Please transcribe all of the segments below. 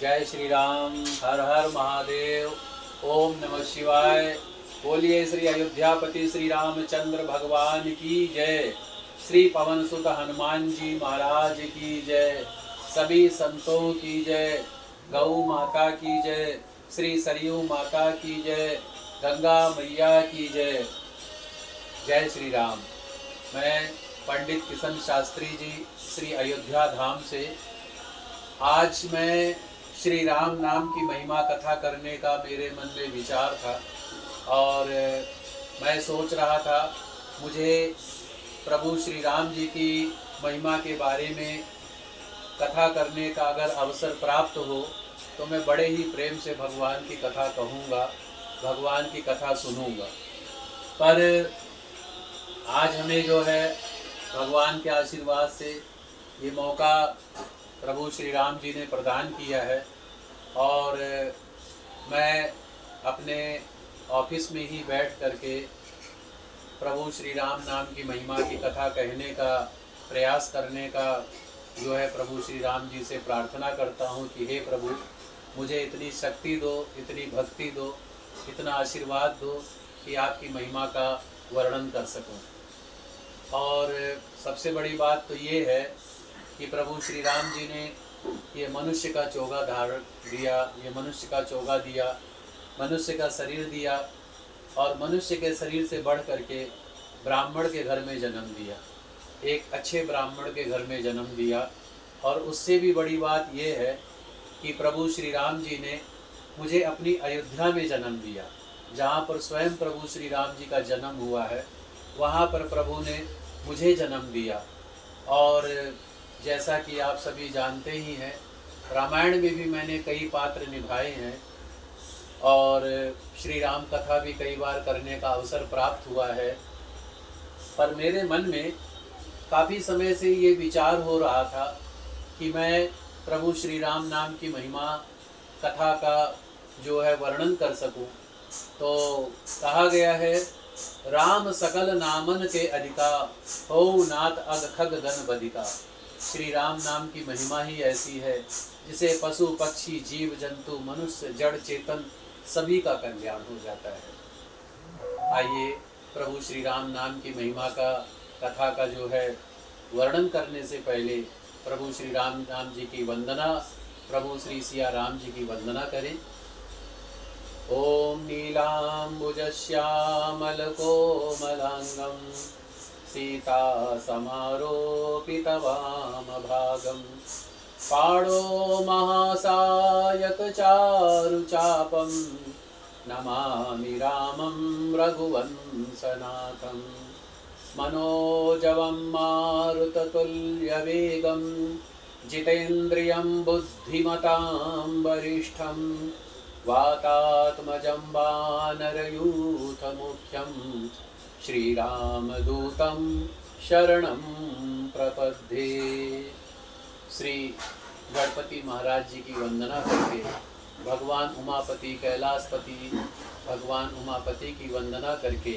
जय श्री राम। हर हर महादेव। ओम नमः शिवाय। बोलिए श्री अयोध्यापति श्री रामचंद्र भगवान की जय। श्री पवन सुत हनुमान जी महाराज की जय। सभी संतों की जय। गौ माता की जय। श्री सरयू माता की जय। गंगा मैया की जय। जय श्री राम। मैं पंडित किशन शास्त्री जी श्री अयोध्या धाम से आज मैं श्री राम नाम की महिमा कथा करने का मेरे मन में विचार था और मैं सोच रहा था मुझे प्रभु श्री राम जी की महिमा के बारे में कथा करने का अगर अवसर प्राप्त हो तो मैं बड़े ही प्रेम से भगवान की कथा कहूँगा, भगवान की कथा सुनूँगा। पर आज हमें जो है भगवान के आशीर्वाद से ये मौका प्रभु श्री राम जी ने प्रदान किया है और मैं अपने ऑफिस में ही बैठ करके प्रभु श्री राम नाम की महिमा की कथा कहने का प्रयास करने का जो है प्रभु श्री राम जी से प्रार्थना करता हूँ कि हे प्रभु मुझे इतनी शक्ति दो, इतनी भक्ति दो, इतना आशीर्वाद दो कि आपकी महिमा का वर्णन कर सकूं। और सबसे बड़ी बात तो ये है कि प्रभु श्री राम जी ने ये मनुष्य का चोगा धारण दिया, ये मनुष्य का चोगा दिया, मनुष्य का शरीर दिया और मनुष्य के शरीर से बढ़ करके ब्राह्मण के घर में जन्म दिया, एक अच्छे ब्राह्मण के घर में जन्म दिया। और उससे भी बड़ी बात ये है कि प्रभु श्री राम जी ने मुझे अपनी अयोध्या में जन्म दिया, जहाँ पर स्वयं प्रभु श्री राम जी का जन्म हुआ है, वहाँ पर प्रभु ने मुझे जन्म दिया। और जैसा कि आप सभी जानते ही हैं, रामायण में भी मैंने कई पात्र निभाए हैं और श्री राम कथा भी कई बार करने का अवसर प्राप्त हुआ है। पर मेरे मन में काफ़ी समय से ये विचार हो रहा था कि मैं प्रभु श्री राम नाम की महिमा कथा का जो है वर्णन कर सकूं। तो कहा गया है, राम सकल नामन के अधिका, हो नाथ अग खग गण बधिका। श्री राम नाम की महिमा ही ऐसी है जिसे पशु पक्षी जीव जंतु मनुष्य जड़ चेतन सभी का कल्याण हो जाता है। आइए प्रभु श्री राम नाम की महिमा का कथा का जो है वर्णन करने से पहले प्रभु श्री राम नाम जी की वंदना, प्रभु श्री सिया राम जी की वंदना करें। ओम नीलांबुज श्यामल कोमलांगम सीता समारोपित वामभागं पाणो महासायक चारुचापं नमामि रामं रघुवंशनाथं मनोजवं मारुततुल्यवेगं जितेन्द्रियं बुद्धिमतां वरिष्ठं वातात्मजं वानरयूथमुख्यं श्रीरामदूतं शरणं प्रपद्ये। श्री गणपति महाराज जी की वंदना करके, भगवान उमापति कैलाशपति भगवान उमापति की वंदना करके,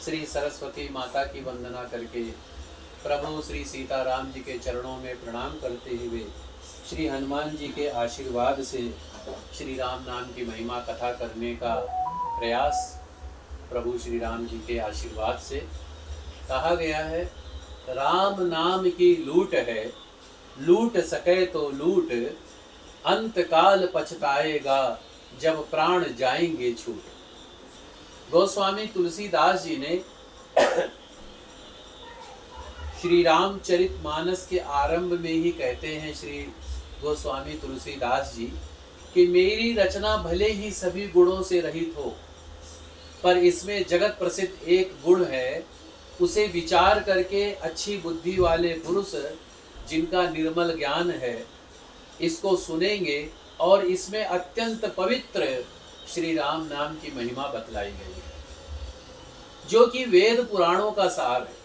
श्री सरस्वती माता की वंदना करके, प्रभु श्री सीताराम जी के चरणों में प्रणाम करते हुए, श्री हनुमान जी के आशीर्वाद से श्री राम नाम की महिमा कथा करने का प्रयास प्रभु श्री राम जी के आशीर्वाद से। कहा गया है, राम नाम की लूट है, लूट सके तो लूट, अंत काल पछताएगा जब प्राण जाएंगे छूट। गोस्वामी तुलसीदास जी ने श्री रामचरितमानस के आरंभ में ही कहते हैं, श्री गोस्वामी तुलसीदास जी, कि मेरी रचना भले ही सभी गुणों से रहित हो, पर इसमें जगत प्रसिद्ध एक गुण है, उसे विचार करके अच्छी बुद्धि वाले पुरुष जिनका निर्मल ज्ञान है इसको सुनेंगे और इसमें अत्यंत पवित्र श्री राम नाम की महिमा बतलाई गई है, जो कि वेद पुराणों का सार है,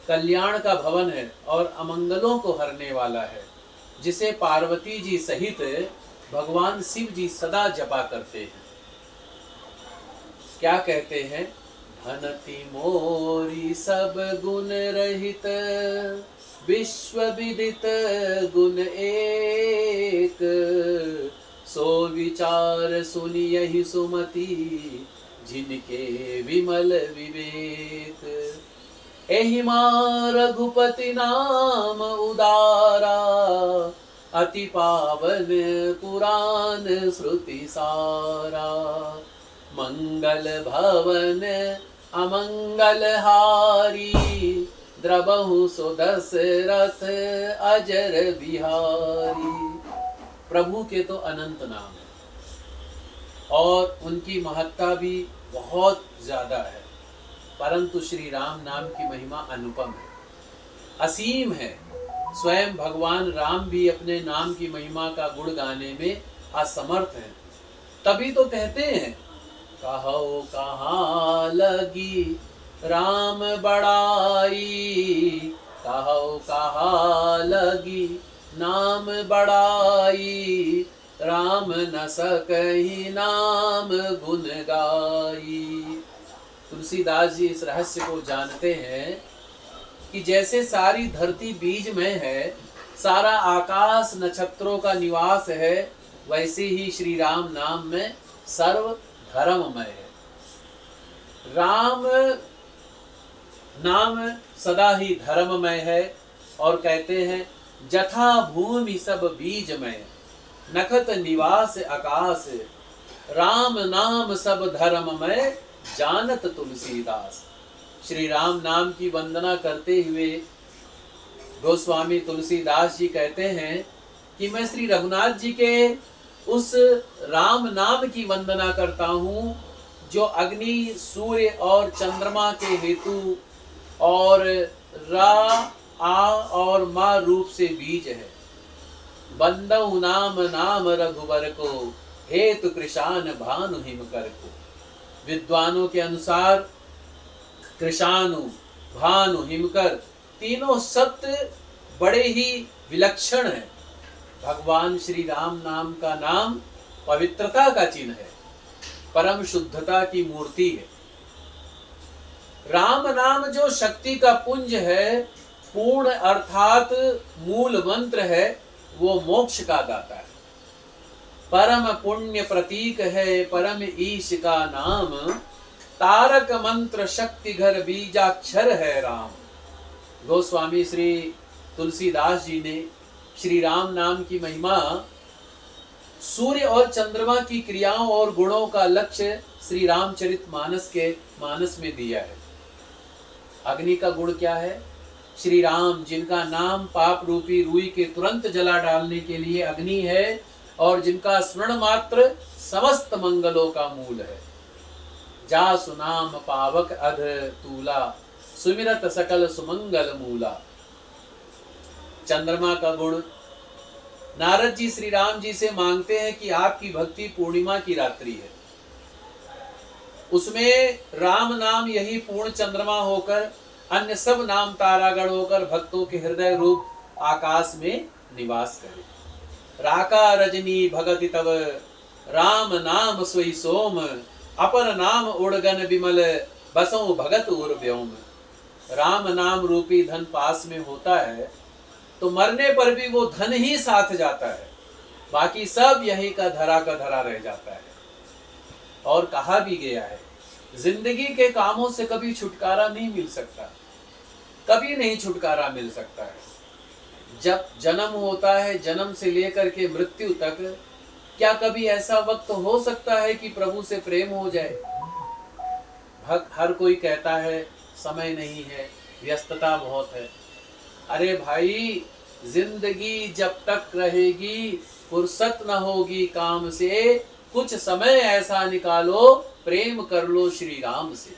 कल्याण का भवन है और अमंगलों को हरने वाला है, जिसे पार्वती जी सहित भगवान शिव जी सदा जपा करते हैं। क्या कहते हैं, धनति मोरी सब गुण रहित, विश्व विदित गुण एक, सो विचार सुनियहि सुमति, जिनके विमल विवेक। एहि मां रघुपति नाम उदारा, अति पावन पुराण श्रुति सारा। मंगल भवन अमंगल हारी, द्रबहु सुदशरथ अजर बिहारी। प्रभु के तो अनंत नाम है और उनकी महत्ता भी बहुत ज्यादा है, परंतु श्री राम नाम की महिमा अनुपम है, असीम है। स्वयं भगवान राम भी अपने नाम की महिमा का गुण गाने में असमर्थ हैं। तभी तो कहते हैं, कहो कहाँ लगी राम बड़ाई, कहो कहाँ लगी नाम बड़ाई, राम न सकहि नाम गुण गाई। तुलसीदास जी इस रहस्य को जानते हैं कि जैसे सारी धरती बीजमय है, सारा आकाश नक्षत्रों का निवास है, वैसे ही श्री राम नाम में सर्व धर्ममय है। राम नाम सदा ही धर्ममय है और कहते हैं, जथा भूमि सब बीजमय, नखत निवास आकाश, राम नाम सब धर्ममय, जानत तुलसीदास। श्री राम नाम की वंदना करते हुए गोस्वामी तुलसीदास जी कहते हैं कि मैं श्री रघुनाथ जी के उस राम नाम की वंदना करता हूँ जो अग्नि, सूर्य और चंद्रमा के हेतु और रा, आ और मा रूप से बीज है। बंदऊ नाम नाम रघुवर को, हेतु कृशान भानु हिमकर को। विद्वानों के अनुसार कृशानु, भानु, हिमकर तीनों सत्य बड़े ही विलक्षण हैं। भगवान श्री राम नाम का नाम पवित्रता का चिन्ह है, परम शुद्धता की मूर्ति है। राम नाम जो शक्ति का पुंज है, पूर्ण अर्थात मूल मंत्र है, वो मोक्ष का दाता है। परम पुण्य प्रतीक है परम ईश का नाम, तारक मंत्र शक्ति घर बीजाक्षर है राम। गोस्वामी श्री तुलसीदास जी ने श्री राम नाम की महिमा सूर्य और चंद्रमा की क्रियाओं और गुणों का लक्ष्य श्री रामचरित मानस में दिया है। अग्नि का गुण क्या है? श्री राम, जिनका नाम पाप रूपी रूई के तुरंत जला डालने के लिए अग्नि है और जिनका स्मरण मात्र समस्त मंगलों का मूल है। जा सुनाम पावक अध तूला, सुमिरत सकल सुमंगल मूला। चंद्रमा का गुण, नारद जी श्री राम जी से मांगते हैं कि आपकी भक्ति पूर्णिमा की रात्रि है, उसमें राम नाम यही पूर्ण चंद्रमा होकर, अन्य सब नाम तारागण होकर भक्तों के हृदय रूप आकाश में निवास करे। राका रजनी भगति तव, राम नाम सोई सोम, अपर नाम उड़गन विमल, बसों भगत उर व्योम। राम नाम रूपी धन पास में होता है तो मरने पर भी वो धन ही साथ जाता है, बाकी सब यही का धरा रह जाता है। और कहा भी गया है, जिंदगी के कामों से कभी छुटकारा नहीं मिल सकता, कभी नहीं छुटकारा मिल सकता है। जब जन्म होता है, जन्म से लेकर के मृत्यु तक, क्या कभी ऐसा वक्त हो सकता है कि प्रभु से प्रेम हो जाए? हर कोई कहता है समय नहीं है, व्यस्तता बहुत है। अरे भाई, जिंदगी जब तक रहेगी, फुर्सत न होगी काम से, कुछ समय ऐसा निकालो, प्रेम कर लो श्री राम से।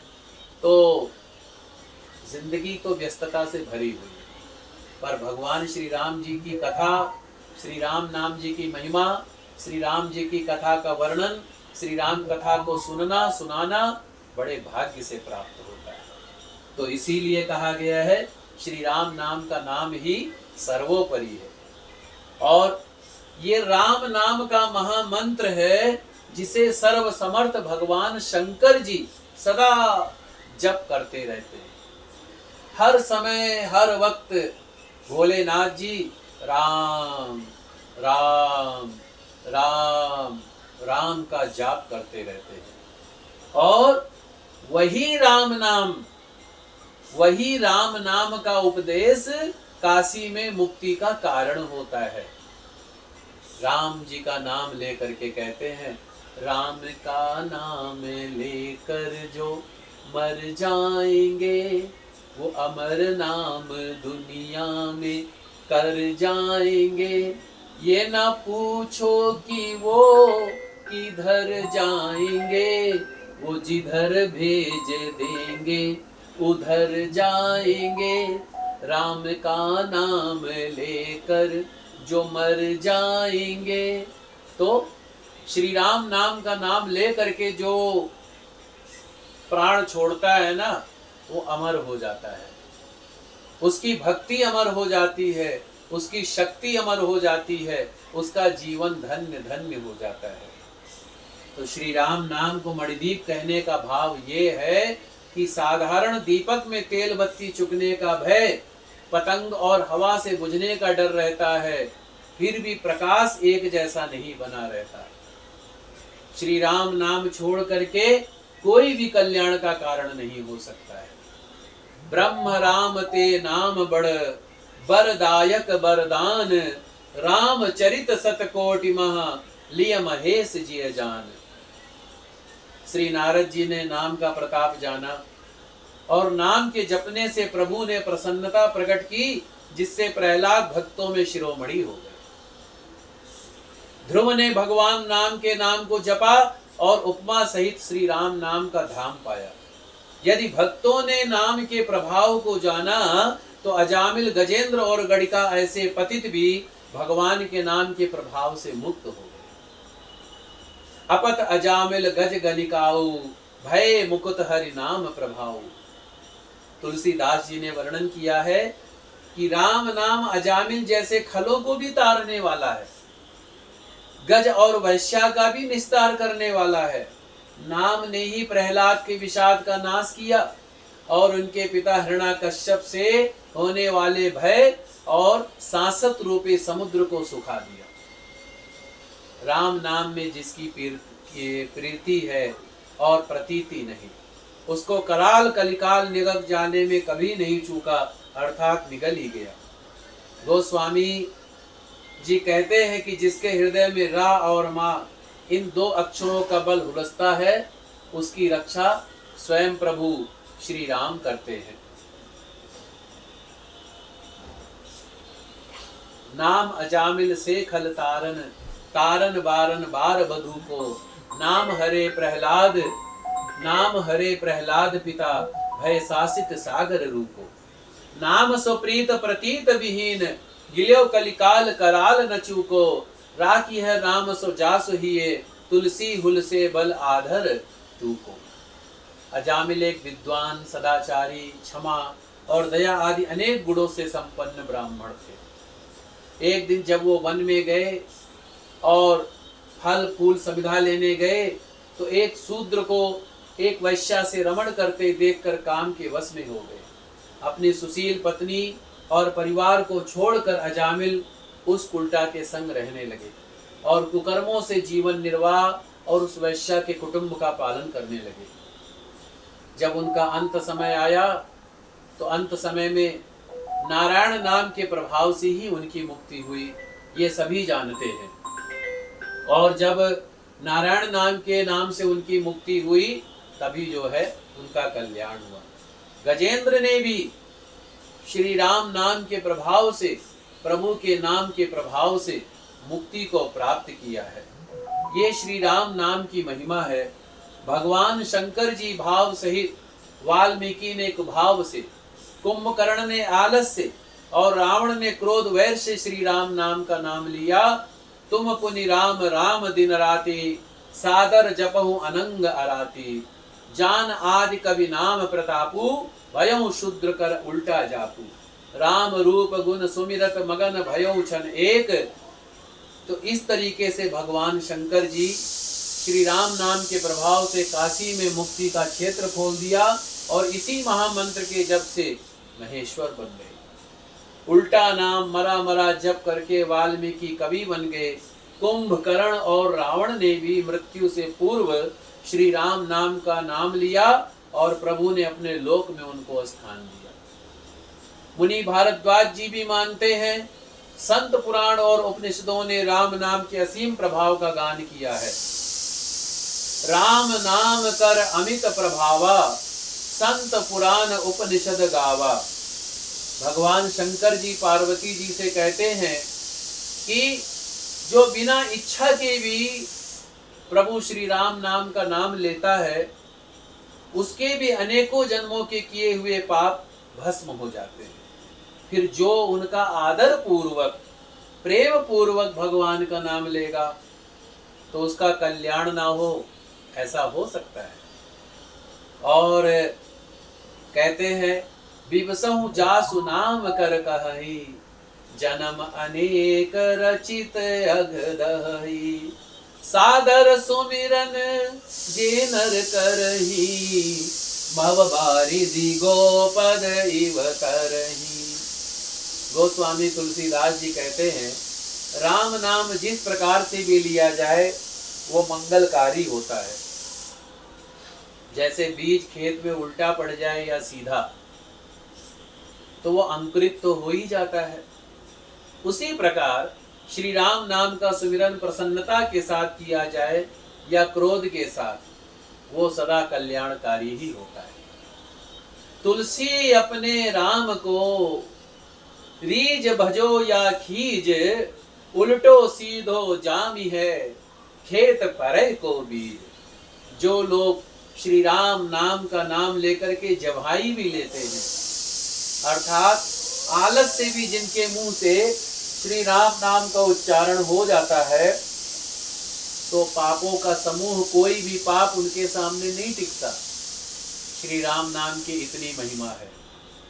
तो जिंदगी तो व्यस्तता से भरी हुई है, पर भगवान श्री राम जी की कथा, श्री राम नाम जी की महिमा, श्री राम जी की कथा का वर्णन, श्री राम कथा को सुनना सुनाना बड़े भाग्य से प्राप्त होता है। तो इसीलिए कहा गया है, श्री राम नाम का नाम ही सर्वोपरि है। और ये राम नाम का महामंत्र है, जिसे सर्व समर्थ भगवान शंकर जी सदा जप करते रहते हैं। हर समय हर वक्त भोलेनाथ जी राम राम राम राम का जाप करते रहते हैं। और वही राम नाम का उपदेश काशी में मुक्ति का कारण होता है। राम जी का नाम लेकर के कहते हैं, राम का नाम लेकर जो मर जाएंगे वो अमर नाम दुनिया में कर जाएंगे। ये ना पूछो कि वो किधर जाएंगे, वो जिधर भेज देंगे उधर जाएंगे। राम का नाम लेकर जो मर जाएंगे। तो श्री राम नाम का नाम ले करके जो प्राण छोड़ता है ना, वो अमर हो जाता है, उसकी भक्ति अमर हो जाती है, उसकी शक्ति अमर हो जाती है, उसका जीवन धन्य धन्य हो जाता है। तो श्री राम नाम को मणिदीप कहने का भाव ये है कि साधारण दीपक में तेल बत्ती चुकने का भय, पतंग और हवा से बुझने का डर रहता है, फिर भी प्रकाश एक जैसा नहीं बना रहता। श्री राम नाम छोड़ करके कोई भी कल्याण का कारण नहीं हो सकता है। ब्रह्म राम ते नाम बड़ बरदायक बरदान, राम चरित सतकोटि महा लिय महेश जिय जान। श्री नारद जी ने नाम का प्रताप जाना और नाम के जपने से प्रभु ने प्रसन्नता प्रकट की, जिससे प्रहलाद भक्तों में शिरोमणि हो गए। ध्रुव ने भगवान नाम के नाम को जपा और उपमा सहित श्री राम नाम का धाम पाया। यदि भक्तों ने नाम के प्रभाव को जाना तो अजामिल, गजेंद्र और गणिका ऐसे पतित भी भगवान के नाम के प्रभाव से मुक्त हो गए। अपत अजामिल गज गणिकाऊ, भय मुकुत हरि नाम प्रभाऊ। तुलसीदास जी ने वर्णन किया है कि राम नाम अजामिल जैसे खलों को भी तारने वाला है, गज और वैश्या का भी निस्तार करने वाला है। नाम ने ही प्रहलाद के विषाद का नाश किया और उनके पिता हिरण्याकश्यप से होने वाले भय और सांसत रूपी समुद्र को सुखा दिया। राम नाम में जिसकी प्रीति है और प्रतीति नहीं, उसको कराल कलिकाल निगल जाने में कभी नहीं चूका, अर्थात निगल ही गया। गोस्वामी जी कहते हैं कि जिसके हृदय में रा और मा इन दो अक्षरों का बल हुलसता है, उसकी रक्षा स्वयं प्रभु श्री राम करते हैं। नाम अजामिल से खल तारन, तारन बारन बार बधू को। नाम हरे प्रहलाद पिता, भय शासित सागर रूपो। नाम सुप्रीत प्रतीत विहीन, गिल्यो कलिकाल कराल न चूको। राखी है राम सो जासु हिये, तुलसी हुल से बल आधर टूको। अजामिल एक विद्वान, सदाचारी, क्षमा और दया आदि अनेक गुणों से संपन्न ब्राह्मण थे। एक दिन जब वो वन में गए और फल फूल समिधा लेने गए, तो एक शूद्र को एक वैश्या से रमण करते देखकर काम के वश में हो गए। अपनी सुशील पत्नी और परिवार को छोड़कर अजामिल उस उल्टा के संग रहने लगे और कुकर्मों से जीवन निर्वाह और उस वैश्या के कुटुंब का पालन करने लगे। जब उनका अंत समय आया तो अंत समय में नारायण नाम के प्रभाव से ही उनकी मुक्ति हुई, ये सभी जानते हैं। और जब नारायण नाम के नाम से उनकी मुक्ति हुई, तभी जो है उनका कल्याण हुआ। गजेंद्र ने भी श्री राम नाम के प्रभाव से, प्रभु के नाम के प्रभाव से मुक्ति को प्राप्त किया है। ये श्री राम नाम की महिमा है। भगवान शंकर जी भाव सहित, वाल्मीकि ने कुभाव से, कुंभकर्ण ने आलस से और रावण ने क्रोध वैर से श्री राम नाम का नाम लिया। तुम पुनि राम राम दिन राति, सादर जपहु अनंग अराती। जान आदि कवि नाम प्रतापू, भयउ शूद्र कर उल्टा जापू। राम रूप गुण सुमिरत मगन भयउ छन एक। तो इस तरीके से भगवान शंकर जी श्री राम नाम के प्रभाव से काशी में मुक्ति का क्षेत्र खोल दिया और इसी महामंत्र के जप से महेश्वर बन गए। उल्टा नाम मरा मरा जप करके वाल्मीकि कवि बन गए। कुंभकर्ण और रावण ने भी मृत्यु से पूर्व श्री राम नाम का नाम लिया और प्रभु ने अपने लोक में उनको स्थान दिया। मुनि भारद्वाज जी भी मानते हैं, संत पुराण और उपनिषदों ने राम नाम के असीम प्रभाव का गान किया है। राम नाम कर अमित प्रभावा, संत पुराण उपनिषद गावा। भगवान शंकर जी पार्वती जी से कहते हैं कि जो बिना इच्छा के भी प्रभु श्री राम नाम का नाम लेता है, उसके भी अनेकों जन्मों के किए हुए पाप भस्म हो जाते हैं। फिर जो उनका आदर पूर्वक प्रेम पूर्वक भगवान का नाम लेगा तो उसका कल्याण ना हो, ऐसा हो सकता है। और कहते हैं, विवसहु जासु नाम कर कहई, जन्म अनेक रचित अघदहि। सादर सुमिरन जे नर करही, भव बारिधि गोपद इव तरही। गोस्वामी तुलसीदास जी कहते हैं, राम नाम जिस प्रकार से भी लिया जाए वो मंगलकारी होता है। जैसे बीज खेत में उल्टा पड़ जाए या सीधा, तो वो अंकुरित तो हो ही जाता है। उसी प्रकार श्री राम नाम का सुमिरन प्रसन्नता के साथ किया जाए या क्रोध के साथ, वो सदा कल्याणकारी ही होता है। तुलसी अपने राम को रीज भजो या खीज, उल्टो सीधो जामी है, खेत परे को बीज। जो लोग श्री राम नाम का नाम लेकर के जवाई भी लेते हैं, अर्थात आलस से भी जिनके मुंह से श्री राम नाम का उच्चारण हो जाता है, तो पापों का समूह, कोई भी पाप उनके सामने नहीं टिकता। श्री राम नाम की इतनी महिमा है।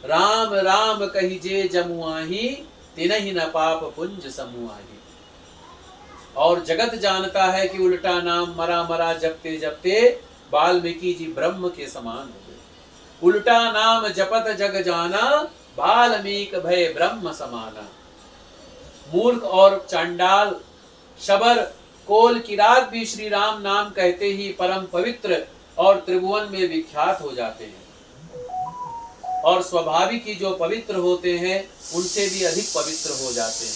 राम राम कहिजे जमुआही, तिनहि न पाप पुंज समूआही। और जगत जानता है कि उल्टा नाम मरा मरा जपते जपते वाल्मीकि जी ब्रह्म के समान हो गए। उल्टा नाम जपत जग जाना, वाल्मीक भय ब्रह्म समाना। मूर्ख और चांडाल, शबर, कोल, किरात भी श्री राम नाम कहते ही परम पवित्र और त्रिभुवन में विख्यात हो जाते हैं। और स्वाभाविक ही जो पवित्र होते हैं उनसे भी अधिक पवित्र हो जाते हैं।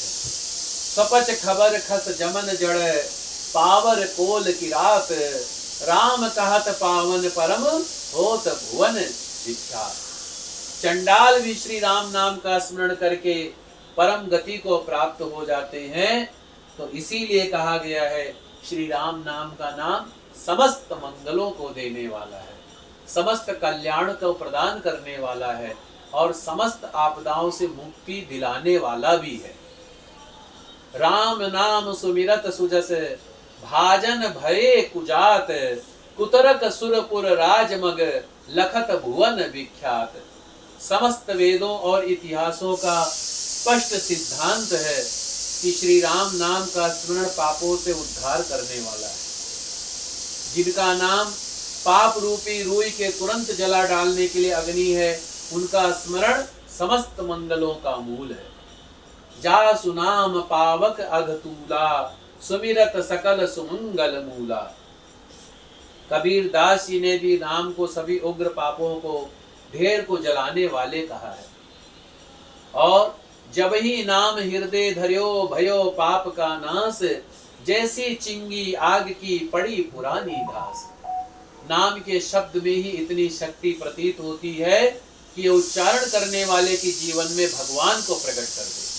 सपच खबर खस जमन जड़, पावर कोल किरात। राम कहत पावन परम, होत भुवन विख्यात। चंडाल भी श्री राम नाम का स्मरण करके परम गति को प्राप्त हो जाते हैं। तो इसीलिए कहा गया है, श्री राम नाम का नाम समस्त मंगलों को देने वाला है, समस्त कल्याण को प्रदान करने वाला है और समस्त आपदाओं से मुक्ति दिलाने वाला भी है। राम नाम सुमिरत सुजस, भाजन भये कुजात। कुतरक सुरपुर राजमग, लखत भुवन विख्यात। समस्त वेदों और इतिहासों का स्पष्ट सिद्धांत है कि श्री राम नाम का स्मरण पापों से उद्धार करने वाला है। जिनका नाम पाप रूपी रूई के तुरंत जला डालने के लिए अग्नि है, उनका स्मरण समस्त मंगलों का मूल है। जा सुनाम पावक अघतूला, सुमिरत सकल सुमंगल मूला। कबीर दास जी ने भी नाम को सभी उग्र पापों को, ढेर को जलाने वाले कहा है। और जब ही नाम हृदय धर्यो, भयो पाप का नाश। जैसी चिंगी आग की पड़ी पुरानी घास। नाम के शब्द में ही इतनी शक्ति प्रतीत होती है कि उच्चारण करने वाले के जीवन में भगवान को प्रकट कर दे।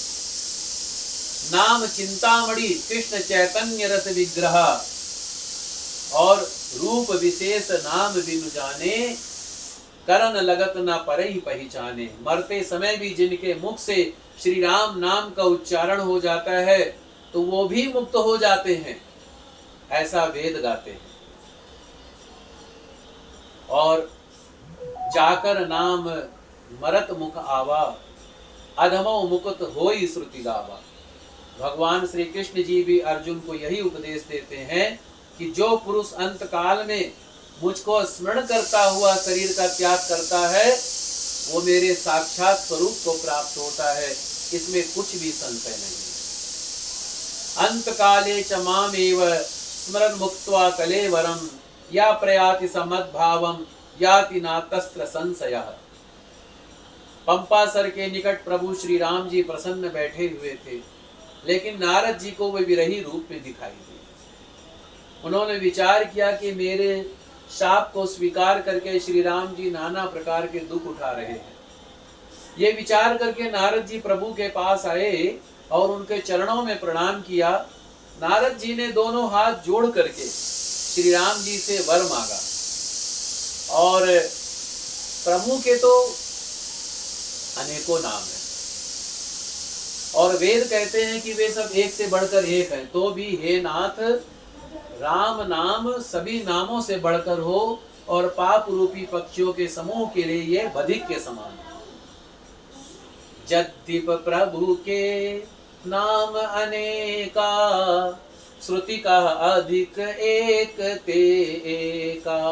नाम चिंतामणि कृष्ण चैतन्य रस विग्रह, और रूप विशेष नाम बिनु जाने, करन लगत न परहि पहचाने। मरते समय भी जिनके मुख से श्री राम नाम का उच्चारण हो जाता है तो वो भी मुक्त हो जाते हैं, ऐसा वेद गाते हैं। और जाकर नाम मरत मुख आवा, अधमो मुकुत होई श्रुति गावा। भगवान श्री कृष्ण जी भी अर्जुन को यही उपदेश देते हैं कि जो पुरुष अंत काल में मुझको स्मरण करता हुआ शरीर का त्याग करता है, वो मेरे साक्षात स्वरूप को प्राप्त होता है। इसमें कुछ भी संशय नहीं। अंत काले च मामेव स्मरण मुक्त्वा कलेवरम या प्रयाति समद्भावम याति नातस्त्र संशयः। पंपासर के निकट प्रभु श्री राम जी प्रसन्न बैठे हुए थे, लेकिन नारद जी को वे विरही रूप में दिखाई दिए। उन्होंने विचार किया कि मेरे शाप को स्वीकार करके श्री राम जी नाना प्रकार के दुख उठा रहे हैं। ये विचार करके नारद जी प्रभु के पास आए और उनके चरणों में प्रणाम किया। नारद जी ने दोनों हाथ जोड़ करके श्री राम जी से वर मांगा। और प्रभु के तो अनेकों नाम हैं और वेद कहते हैं कि वे सब एक से बढ़कर एक हैं, तो भी हे नाथ राम नाम सभी नामों से बढ़कर हो और पाप रूपी पक्षियों के समूह के लिए ये बधिक के समान हो। जद्दीप प्रभु के नाम अनेका श्रुति का अधिक एक ते एका।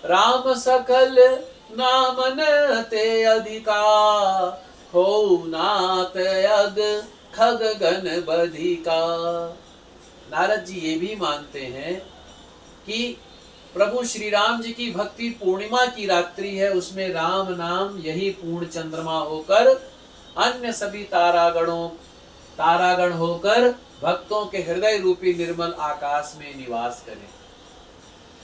राम सकल नामन ते अधिका हो नाथ अग खग गण बधिका। नारद जी ये भी मानते हैं कि प्रभु श्री राम जी की भक्ति पूर्णिमा की रात्रि है, उसमें राम नाम यही पूर्ण चंद्रमा होकर अन्य सभी तारागण होकर भक्तों के हृदय रूपी निर्मल आकाश में निवास करे।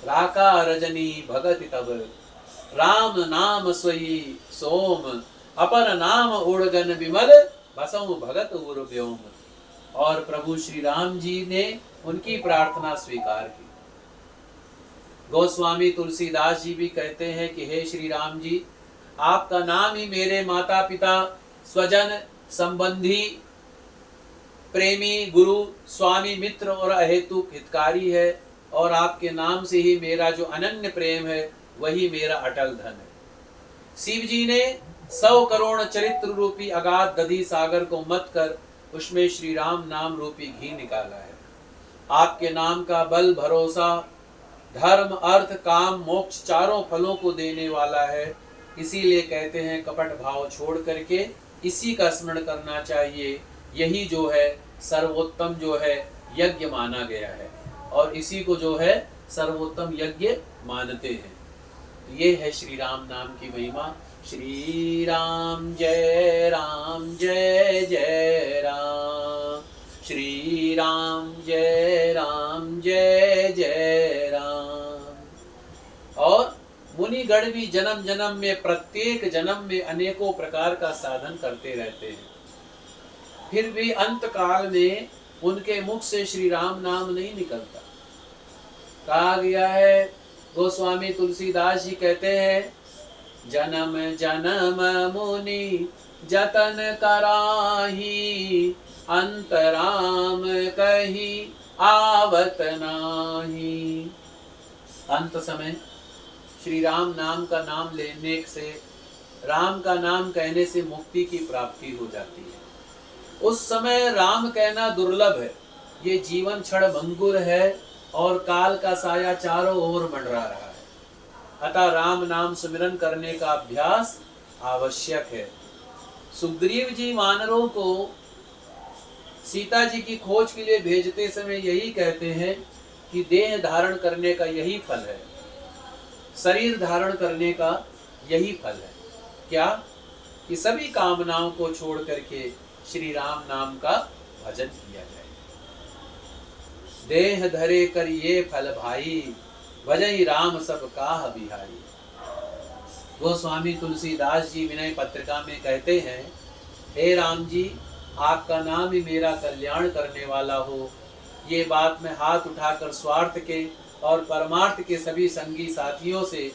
राका रजनी भगति तब राम नाम सोई सोम अपर नाम उड़गन विमल बसऊ भगत उर व्योम। और प्रभु श्री राम जी ने उनकी प्रार्थना स्वीकार की। गोस्वामी तुलसीदास जी भी कहते हैं कि हे श्री राम जी, आपका नाम ही मेरे माता पिता स्वजन संबंधी प्रेमी गुरु स्वामी मित्र और अहेतुक हितकारी है, और आपके नाम से ही मेरा जो अनन्य प्रेम है वही मेरा अटल धन है। शिव जी ने 100 करोड़ चरित्र रूपी अगाध दधी सागर को मत कर उसमें श्री राम नाम रूपी घी निकाला है। आपके नाम का बल भरोसा धर्म अर्थ काम मोक्ष चारों फलों को देने वाला है। इसीलिए कहते हैं कपट भाव छोड़ करके इसी का स्मरण करना चाहिए। यही जो है सर्वोत्तम जो है यज्ञ माना गया है, और इसी को जो है सर्वोत्तम यज्ञ मानते हैं। ये है श्री राम नाम की महिमा। श्री राम जय जय राम, श्री राम जय जय राम। और मुनिगण भी जन्म जन्म में प्रत्येक जन्म में अनेकों प्रकार का साधन करते रहते हैं, फिर भी अंत काल में उनके मुख से श्री राम नाम नहीं निकलता। कहा गया है, गोस्वामी तुलसीदास जी कहते हैं, जन्म जन्म मुनि जतन कराही अंतराम कही आवत नाही। अंत समय श्री राम नाम का नाम लेने से, राम का नाम कहने से मुक्ति की प्राप्ति हो जाती है। उस समय राम कहना दुर्लभ है, ये जीवन क्षण भंगुर है और काल का साया चारों ओर मंडरा रहा है। अतः राम नाम सुमिरन करने का अभ्यास आवश्यक है। सुग्रीव जी वानरों को सीता जी की खोज के लिए भेजते समय यही कहते हैं कि देह धारण करने का यही फल है, शरीर धारण करने का यही फल है। क्या? कि सभी कामनाओं को छोड़ करके श्री राम नाम का भजन किया जाए। देह धरे कर ये फल भाई, भजई राम सब काह बिहारी। गोस्वामी तुलसीदास जी विनय पत्रिका में कहते हैं, हे राम जी, आपका नाम ही मेरा कल्याण करने वाला हो। ये बात मैं हाथ उठाकर स्वार्थ के और परमार्थ के सभी संगी साथियों से,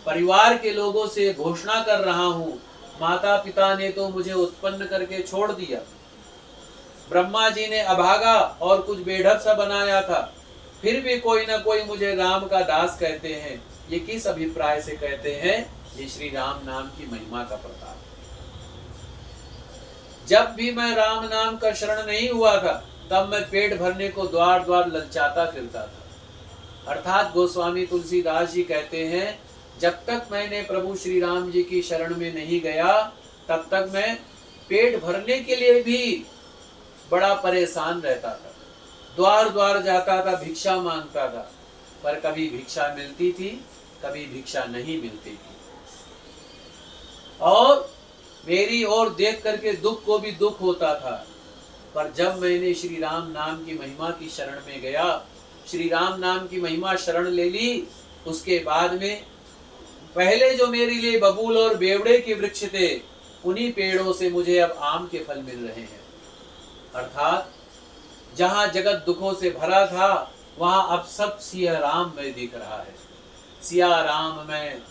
परिवार के लोगों से घोषणा कर रहा हूँ। माता पिता ने तो मुझे उत्पन्न करके छोड़ दिया, ब्रह्मा जी ने अभागा और कुछ बेढप सा बनाया था, फिर भी कोई ना कोई मुझे राम का दास कहते हैं। ये किस अभिप्राय से कहते हैं? ये श्री राम नाम की महिमा का प्रताप। जब भी मैं राम नाम का शरण नहीं हुआ था, तब मैं पेट भरने को द्वार द्वार ललचाता फिरता था। अर्थात गोस्वामी तुलसीदास जी कहते हैं, जब तक मैंने प्रभु श्री राम जी की शरण में नहीं गया, तब तक मैं पेट भरने के लिए भी बड़ा परेशान रहता था, द्वार द्वार जाता था, भिक्षा मांगता था, पर कभी भिक्षा मिलती थी, कभी भिक्षा नहीं मिलती थी। और मेरी ओर देख करके दुख को भी दुख होता था, पर जब मैंने श्री राम नाम की महिमा की शरण में गया, श्री राम नाम की महिमा शरण ले ली, उसके बाद में पहले जो मेरे लिए बबूल और बेवड़े के वृक्ष थे, उन्हीं पेड़ों से मुझे अब आम के फल मिल रहे हैं। अर्थात जहां जगत दुखों से भरा था, वहां अब सब सिया राम में दिख रहा है। सिया राम में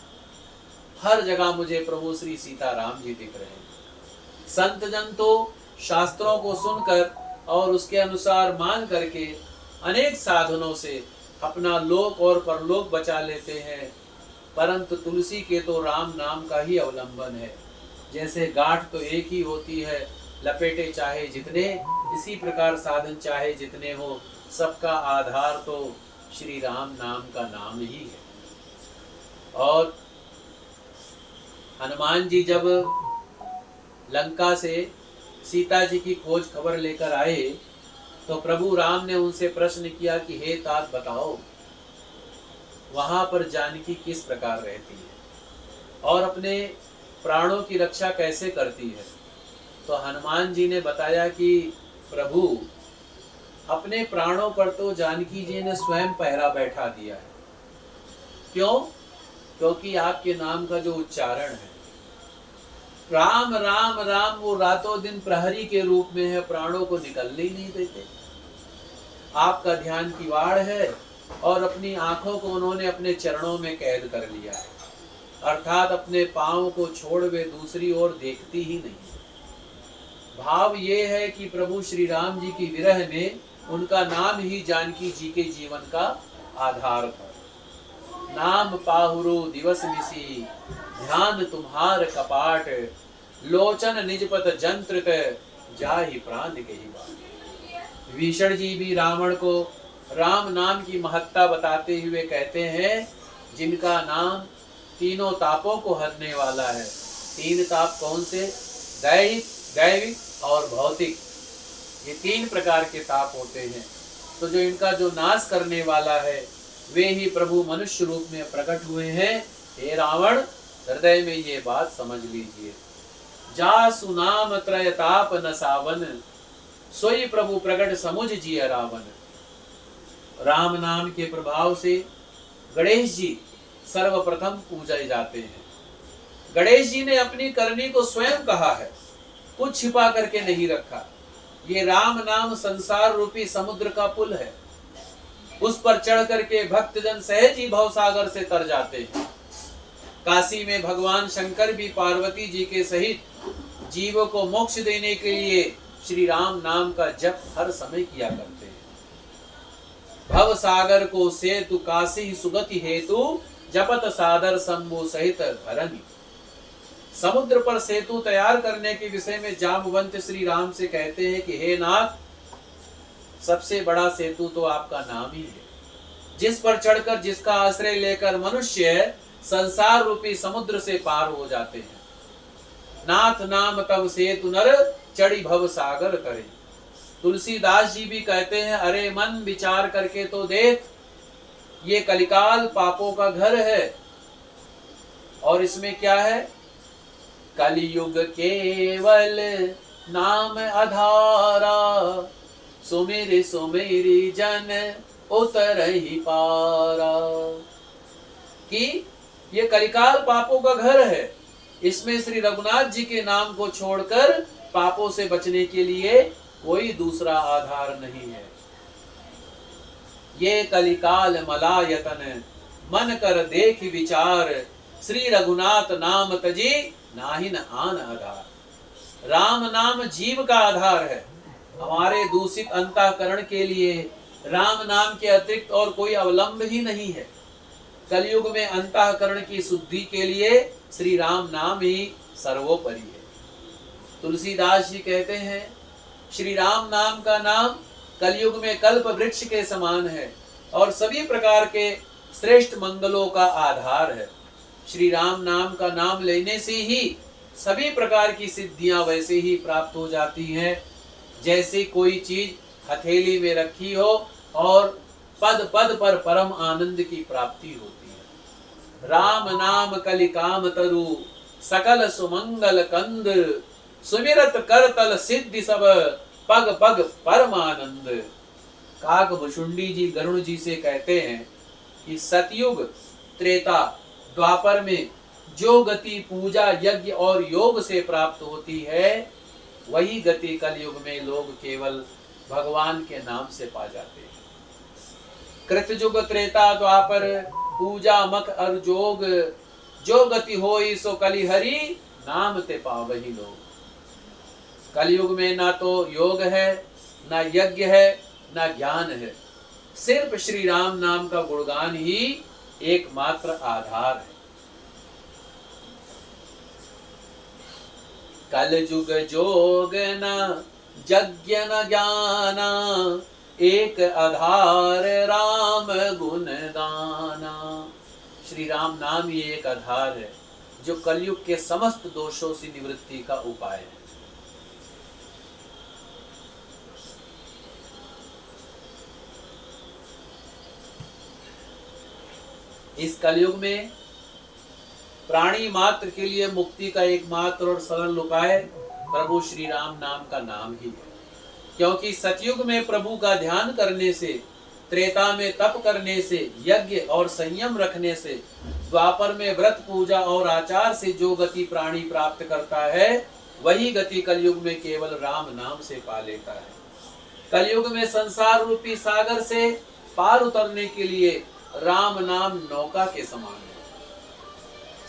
हर जगह मुझे प्रभु श्री सीताराम जी दिख रहे हैं। संत जन तो शास्त्रों को सुनकर और उसके अनुसार मान करके अनेक साधनों से अपना लोक और परलोक बचा लेते हैं, परंतु तुलसी के तो राम नाम का ही अवलंबन है। जैसे गांठ तो एक ही होती है, लपेटे चाहे जितने, इसी प्रकार साधन चाहे जितने हो, सबका आधार तो श्री राम नाम का नाम ही है। और हनुमान जी जब लंका से सीता जी की खोज खबर लेकर आए, तो प्रभु राम ने उनसे प्रश्न किया कि हे तात बताओ, वहां पर जानकी किस प्रकार रहती है और अपने प्राणों की रक्षा कैसे करती है। तो हनुमान जी ने बताया कि प्रभु, अपने प्राणों पर तो जानकी जी ने स्वयं पहरा बैठा दिया है। क्यों? क्योंकि आपके नाम का जो उच्चारण है, राम राम राम, वो रातों दिन प्रहरी के रूप में है, प्राणों को निकलने ही नहीं देते। आपका ध्यान किवाड़ है और अपनी आंखों को उन्होंने अपने चरणों में कैद कर लिया है, अर्थात अपने पांव को छोड़ वे दूसरी ओर देखती ही नहीं। भाव ये है कि प्रभु श्री राम जी की विरह में उनका नाम ही जानकी जी के जीवन का आधार था। नाम पाहुरो दिवस निसी, ध्यान तुम्हार कपाट, लोचन निजपत जंत्रित, जाहि प्राण के ही बात। विभीषण जी भी रावण को राम नाम की महत्ता बताते हुए कहते हैं, जिनका नाम तीनों तापों को हरने वाला है। तीन ताप कौन से? दैहिक, दैविक और भौतिक, ये तीन प्रकार के ताप होते हैं। तो जो इनका जो नाश करने वाला है, वे ही प्रभु मनुष्य रूप में प्रकट हुए हैं। हे रावण, हृदय में ये बात समझ लीजिए। जा सुनाम त्रय ताप न सावन, सोई प्रभु प्रकट समुझ जिय रावण। राम नाम के प्रभाव से गणेश जी सर्वप्रथम पूजे जाते हैं। गणेश जी ने अपनी करनी को स्वयं कहा है, कुछ छिपा करके नहीं रखा। ये राम नाम संसार रूपी समुद्र का पुल है, उस पर चढ़ करके भक्तजन सहज ही भवसागर से तर जाते हैं। काशी में भगवान शंकर भी पार्वती जी के सहित जीवों को मोक्ष देने के लिए श्री राम नाम का जप हर समय किया करते हैं। भव सागर को सेतु काशी सुगति हेतु, जपत सादर शंभु सहित धरनी। समुद्र पर सेतु तैयार करने के विषय में जामवंत श्री राम से कहते हैं कि हे नाथ, सबसे बड़ा सेतु तो आपका नाम ही है, जिस पर चढ़कर, जिसका आश्रय लेकर मनुष्य संसार रूपी समुद्र से पार हो जाते हैं। नाथ नाम तब सेतु नर, चढ़ी भव सागर करे। तुलसीदास जी भी कहते हैं, अरे मन विचार करके तो देख, ये कलिकाल पापों का घर है। और इसमें क्या है? कलियुग केवल नाम आधारा, सुमिर सुमिर जन उतर ही पारा। कि ये कलिकाल पापों का घर है, इसमें श्री रघुनाथ जी के नाम को छोड़कर पापों से बचने के लिए कोई दूसरा आधार नहीं है। ये कलिकाल मलायतन, मन कर देख विचार, श्री रघुनाथ नाम तजी नाहिन आन आधार। राम नाम जीव का आधार है। हमारे दूषित अंतःकरण के लिए राम नाम के अतिरिक्त और कोई अवलंब ही नहीं है। कलयुग में अंतःकरण की शुद्धि के लिए श्री राम नाम ही सर्वोपरि है। तुलसीदास जी कहते हैं, श्री राम नाम का नाम कलयुग में कल्प वृक्ष के समान है और सभी प्रकार के श्रेष्ठ मंगलों का आधार है। श्री राम नाम का नाम लेने से ही सभी प्रकार की सिद्धियां वैसे ही प्राप्त हो जाती हैं जैसे कोई चीज हथेली में रखी हो और पद पद पर परम आनंद की प्राप्ति होती है। राम नाम कलि काम तरु सकल सुमंगल कंद सुमिरत करतल सिद्धि सब पग पग परमानंद। काक भुषुंडी जी गरुण जी से कहते हैं कि सतयुग त्रेता द्वापर में जो गति पूजा यज्ञ और योग से प्राप्त होती है वही गति कलयुग में लोग केवल भगवान के नाम से पा जाते हैं। कृतयुग त्रेता द्वापर पूजा मख और जोग जो गति होई सो कलि हरि नाम ते पावहि लोग। कलयुग में ना तो योग है, ना यज्ञ है, ना ज्ञान है, सिर्फ श्री राम नाम का गुणगान ही एकमात्र आधार है। कलयुग जोग न यज्ञ न ज्ञान एक आधार राम गुण गाना। श्री राम नाम ही एक आधार है जो कलयुग के समस्त दोषों से निवृत्ति का उपाय है। इस कलयुग में प्राणी मात्र के लिए मुक्ति का एकमात्र और सरल उपाय प्रभु श्री राम नाम का नाम ही है। क्योंकि सतयुग में प्रभु का ध्यान करने से, त्रेता में तप करने से, यज्ञ और संयम रखने से, द्वापर में व्रत पूजा और आचार से जो गति प्राणी प्राप्त करता है वही गति कलयुग में केवल राम नाम से पा लेता है। कलयुग में संसार रूपी सागर से पार उतरने के लिए राम नाम नौका के समान है।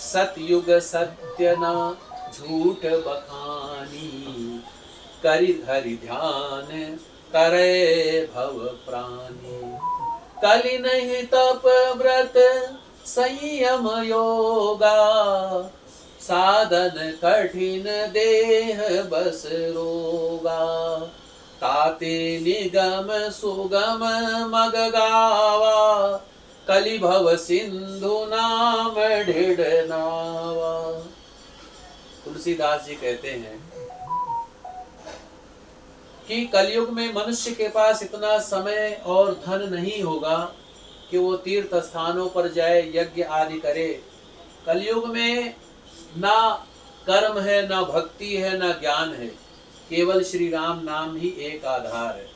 सतयुग सत्य न झूठ बखानी करि हरि ध्यान करे भव प्राणी। कलि नहीं तप व्रत संयम योगा साधन कठिन देह बस रोगा। ताते निगम सुगम मग गावा कलि भव सिंधु नाम ढिढ़ नावा। तुलसीदास जी कहते हैं कि कलयुग में मनुष्य के पास इतना समय और धन नहीं होगा कि वो तीर्थ स्थानों पर जाए, यज्ञ आदि करे। कलयुग में ना कर्म है, ना भक्ति है, ना ज्ञान है, केवल श्री राम नाम ही एक आधार है।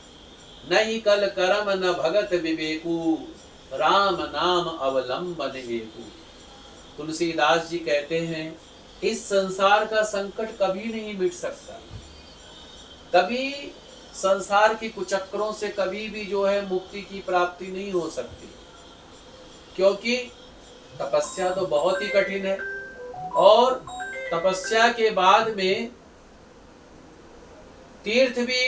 नहीं कल कर्म न भगत विवेकू राम नाम अवलंबन हेतु। तुलसीदास जी कहते हैं इस संसार का संकट कभी नहीं मिट सकता, कभी संसार की कुचक्रों से कभी भी जो है मुक्ति की प्राप्ति नहीं हो सकती, क्योंकि तपस्या तो बहुत ही कठिन है और तपस्या के बाद में तीर्थ भी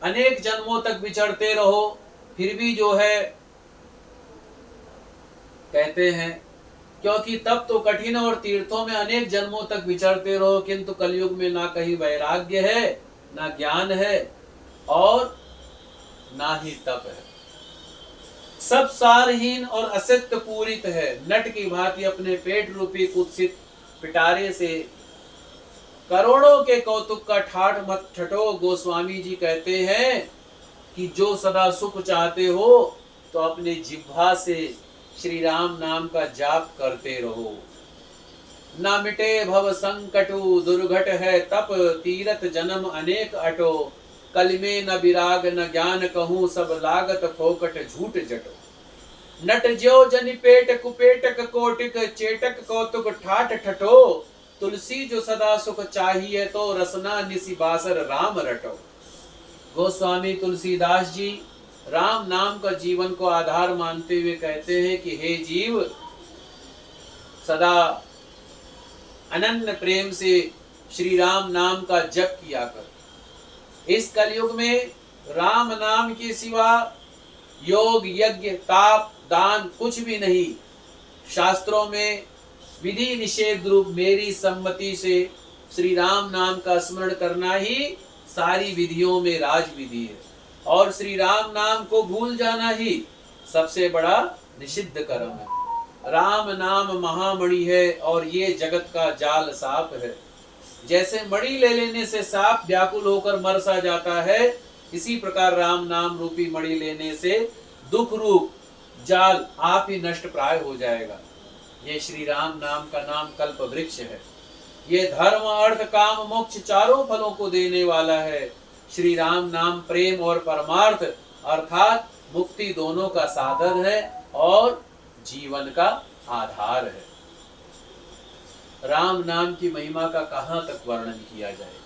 अनेक जन्मों तक विचरते रहो फिर भी जो है कहते हैं, क्योंकि तप तो कठिन है और तीर्थों में अनेक जन्मों तक विचरते रहो, किंतु कलयुग में ना कहीं वैराग्य है, ना ज्ञान है और ना ही तप है। सब सारहीन और असत्य पूरित है। नट की भांति अपने पेट रूपी कुत्सित पिटारे से करोड़ों के कौतुक का ठाठ मत ठटो। गोस्वामी जी कहते हैं कि जो सदा सुख चाहते हो तो अपने जिह्वा से श्री राम नाम का जाप करते रहो। न मिटे भव संकटु दुर्घट है तप तीरथ जन्म अनेक अटो। कल में न विराग न ज्ञान कहूँ सब लागत फोकट झूठ जटो। नट ज्यो जनि पेट कुपेटक कोटिक चेटक कौतुक ठाठ ठठो। तुलसी जो सदा सुख चाहिए तो रसना निसी बासर राम रटो। गोस्वामी तुलसीदास जी राम नाम का जीवन को आधार मानते हुए कहते हैं कि हे जीव, सदा अनन्य प्रेम से श्री राम नाम का जप किया कर। इस कलयुग में राम नाम के सिवा योग यज्ञ ताप दान कुछ भी नहीं। शास्त्रों में विधि निषेध रूप मेरी सम्मति से श्री राम नाम का स्मरण करना ही सारी विधियों में राज विधि है और श्री राम नाम को भूल जाना ही सबसे बड़ा निषिद्ध कर्म है। राम नाम महामणि है और ये जगत का जाल साप है। जैसे मणि ले लेने से सांप व्याकुल होकर मर सा जाता है, इसी प्रकार राम नाम रूपी मणि लेने से दुख रूप जाल आप ही नष्ट प्राय हो जाएगा। ये श्री राम नाम का नाम कल्प वृक्ष है। ये धर्म अर्थ काम मोक्ष चारों फलों को देने वाला है। श्री राम नाम प्रेम और परमार्थ अर्थात मुक्ति दोनों का साधन है और जीवन का आधार है। राम नाम की महिमा का कहां तक वर्णन किया जाए,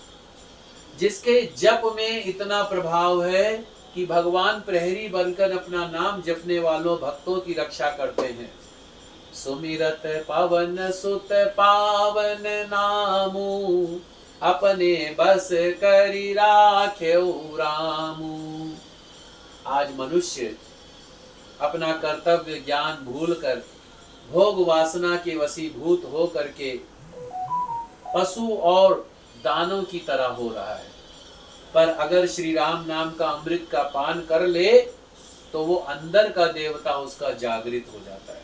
जिसके जप में इतना प्रभाव है कि भगवान प्रहरी बनकर अपना नाम जपने वालों भक्तों की रक्षा करते हैं। सुमिरत पवन सुत पावन नामू, अपने बस करी राख्यो रामू। आज मनुष्य अपना कर्तव्य ज्ञान भूलकर भोग वासना के वशीभूत हो करके पशु और दानव की तरह हो रहा है। पर अगर श्री राम नाम का अमृत का पान कर ले तो वो अंदर का देवता उसका जागृत हो जाता है।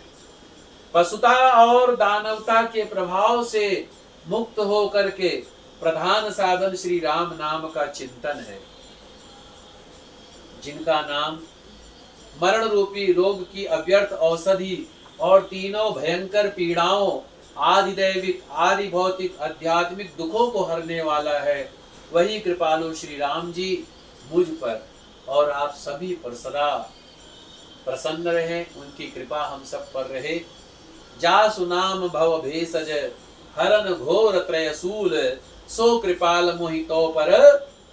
पशुता और दानवता के प्रभाव से मुक्त हो करके प्रधान साधन श्री राम नाम का चिंतन है। जिनका नाम मरण रूपी रोग की अव्यर्थ औषधि और तीनों भयंकर पीड़ाओं आदि दैविक आदि भौतिक आध्यात्मिक दुखों को हरने वाला है, वही कृपालु श्री राम जी मुझ पर और आप सभी पर सदा प्रसन्न रहे। उनकी कृपा हम सब पर रहे। जासु नाम भव भेषज हरन घोर त्रयसूल, सो कृपाल मोहितो पर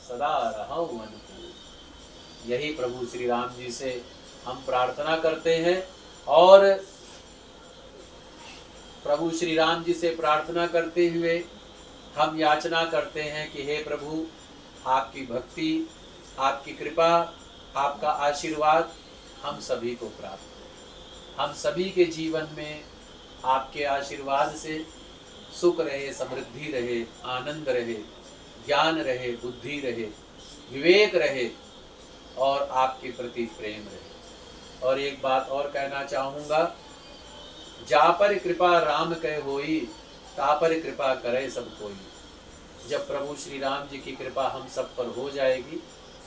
सदा रहौ अनुकूल। यही प्रभु श्री राम जी से हम प्रार्थना करते हैं और प्रभु श्री राम जी से प्रार्थना करते हुए हम याचना करते हैं कि हे प्रभु, आपकी भक्ति, आपकी कृपा, आपका आशीर्वाद हम सभी को प्राप्त हो। हम सभी के जीवन में आपके आशीर्वाद से सुख रहे, समृद्धि रहे, आनंद रहे, ज्ञान रहे, बुद्धि रहे, विवेक रहे और आपके प्रति प्रेम रहे। और एक बात और कहना चाहूँगा, जा पर कृपा राम कह होई, ता पर कृपा करे सब कोई। जब प्रभु श्री राम जी की कृपा हम सब पर हो जाएगी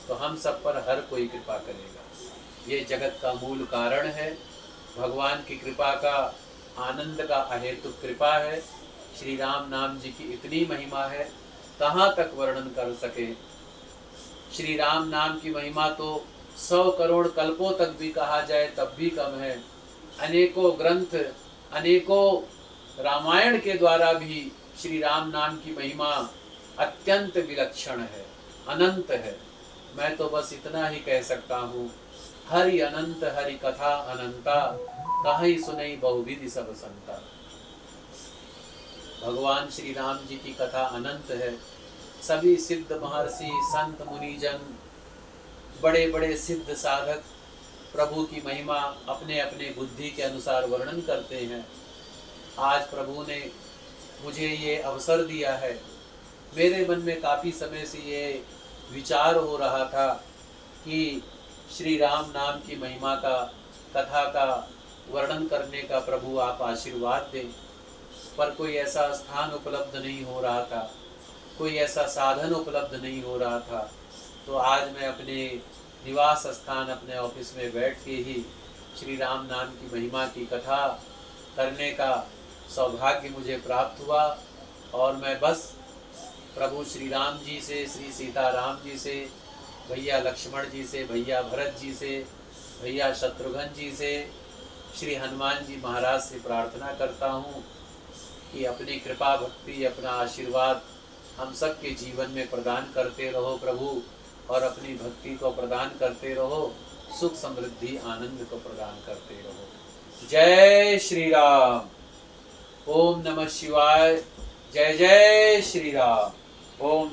तो हम सब पर हर कोई कृपा करेगा। ये जगत का मूल कारण है। भगवान की कृपा का, आनंद का अहेतुक कृपा है। श्री राम नाम जी की इतनी महिमा है, कहाँ तक वर्णन कर सके। श्री राम नाम की महिमा तो 100 करोड़ कल्पों तक भी कहा जाए तब भी कम है। अनेकों ग्रंथ, अनेकों रामायण के द्वारा भी श्री राम नाम की महिमा अत्यंत विलक्षण है, अनंत है। मैं तो बस इतना ही कह सकता हूँ, हरि अनंत हरि कथा अनंता, कहीं सुनई बहुविधि सब संता। भगवान श्री राम जी की कथा अनंत है। सभी सिद्ध महर्षि, संत, मुनिजन, बड़े बड़े सिद्ध साधक प्रभु की महिमा अपने अपने बुद्धि के अनुसार वर्णन करते हैं। आज प्रभु ने मुझे ये अवसर दिया है। मेरे मन में काफ़ी समय से ये विचार हो रहा था कि श्री राम नाम की महिमा का, कथा का वर्णन करने का प्रभु आप आशीर्वाद दें, पर कोई ऐसा स्थान उपलब्ध नहीं हो रहा था, कोई ऐसा साधन उपलब्ध नहीं हो रहा था। तो आज मैं अपने निवास स्थान, अपने ऑफिस में बैठ के ही श्री राम नाम की महिमा की कथा करने का सौभाग्य मुझे प्राप्त हुआ। और मैं बस प्रभु श्री राम जी से, श्री सीताराम जी से, भैया लक्ष्मण जी से, भैया भरत जी से, भैया शत्रुघ्न जी से, श्री हनुमान जी महाराज से प्रार्थना करता हूँ कि अपनी कृपा भक्ति, अपना आशीर्वाद हम सब के जीवन में प्रदान करते रहो प्रभु, और अपनी भक्ति को प्रदान करते रहो, सुख समृद्धि आनंद को प्रदान करते रहो। जय श्री राम। ओम नमः शिवाय। जय जय श्री राम। ओम